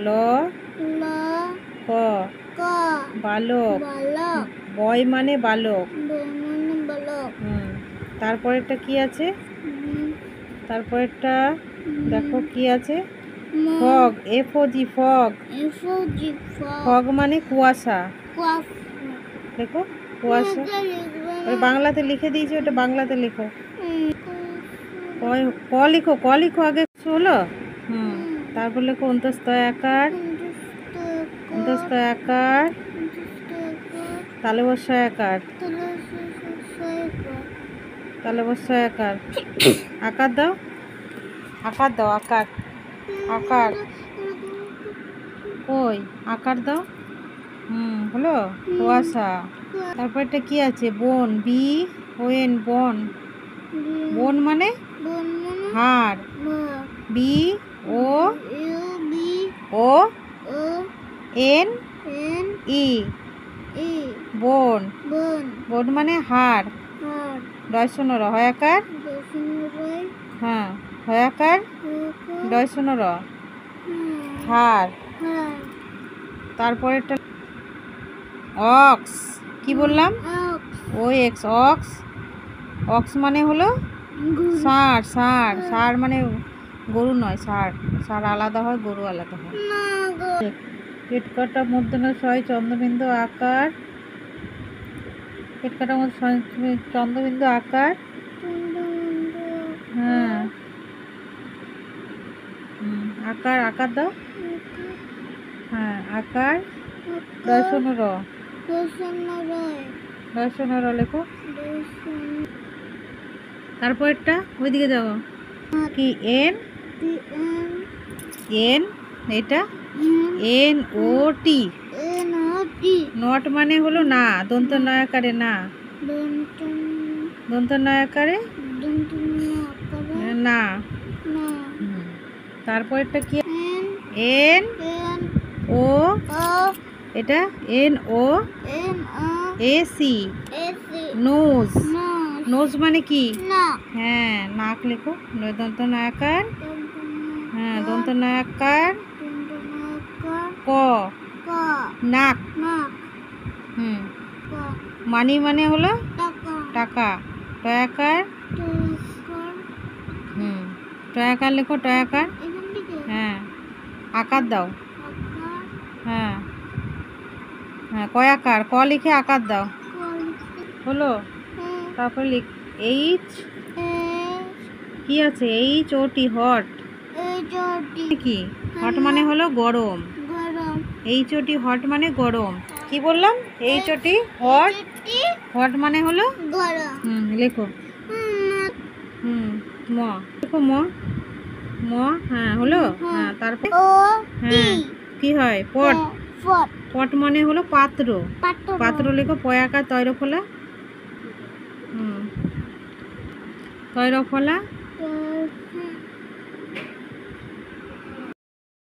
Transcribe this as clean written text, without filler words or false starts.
ল ল ক ক বালক। বালক বয় মানে বালক। বমন বালক তারপরেরটা কি আছে? তারপরেরটা দেখো কি আছে? Fog, F O G fog. F G fog মানে কুয়াশা। কুয়াশা দেখো কুয়াশা। ওটা বাংলাতে লিখে দিয়েছি, ওটা বাংলাতে লেখো। ক লিখো, ক লিখো আগে হলো। তারপর লেখো অন্তস্থ আকার, অন্তস্থ আকার, তালবস্য আকার, তালবস্য আকার। আকার দাও, আকার দাও, আকার, আকার কই আকার দাও। হলো কুয়াশা। তারপর এটা কি আছে? বন, বি ও এন বন। বন মানে হাড়। বি ও ও এন ই বন। বন মানে হাড়। ডয় শূন্য র হয় আকার। হ্যাঁ হয় আকার ডয় শূন্য র হাড়। তারপরেরটা অক্স। কি বললাম? ও এক্স অক্স। অক্স মানে হলো ষাঁড়। ষাঁড়, ষাঁড় মানে গরু নয়, ষাঁড়। ষাঁড় আলাদা হয়, গরু আলাদা হয়। পেটকাটা মূর্ধন্য ছয় চন্দ্রবিন্দু আকার। পেটকাটা চন্দ্রবিন্দু আকার। হ্যাঁ আকার, আকার দাও। হ্যাঁ আকার ডয় শূন্য র, ডয় শূন্য র লেখো। তারপরটা ওইদিকে যাও। কি? এন এন এটা এন ও টি। নট মানে হলো না, দন্ত নয়াকারে না। দন্ত নয়াকারে না। তারপরটা কি? এন ও এটা এন ও এ সি নোজ। নোজ মানে কি? হ্যাঁ নাক লেখো। দন্ত নয়াকার। হ্যাঁ দন্ত নয়াকার ক নাক। মানি মানে হলো টাকা। টয়াকার। টয়াকার লেখো, টয়াকার। হ্যাঁ আকার দাও। হ্যাঁ হ্যাঁ কয়াকার, ক লিখে আকার দাও। হলো। তারপর লিখ এইচ। কি আছে? এইচ ও টি হট। কি? হট মানে হলো গরম। এইচ ও টি হট মানে গরম। কি বললাম? এইচ ও টি হট। হট মানে হলো লেখো। ম লেখো ম। ম হ্যাঁ হলো। হ্যাঁ তারপর হ্যাঁ কি হয়? পট। পট মানে হলো পাত্র। পাত্র লেখো। পয়াকার তৈরফলা। তৈরফলা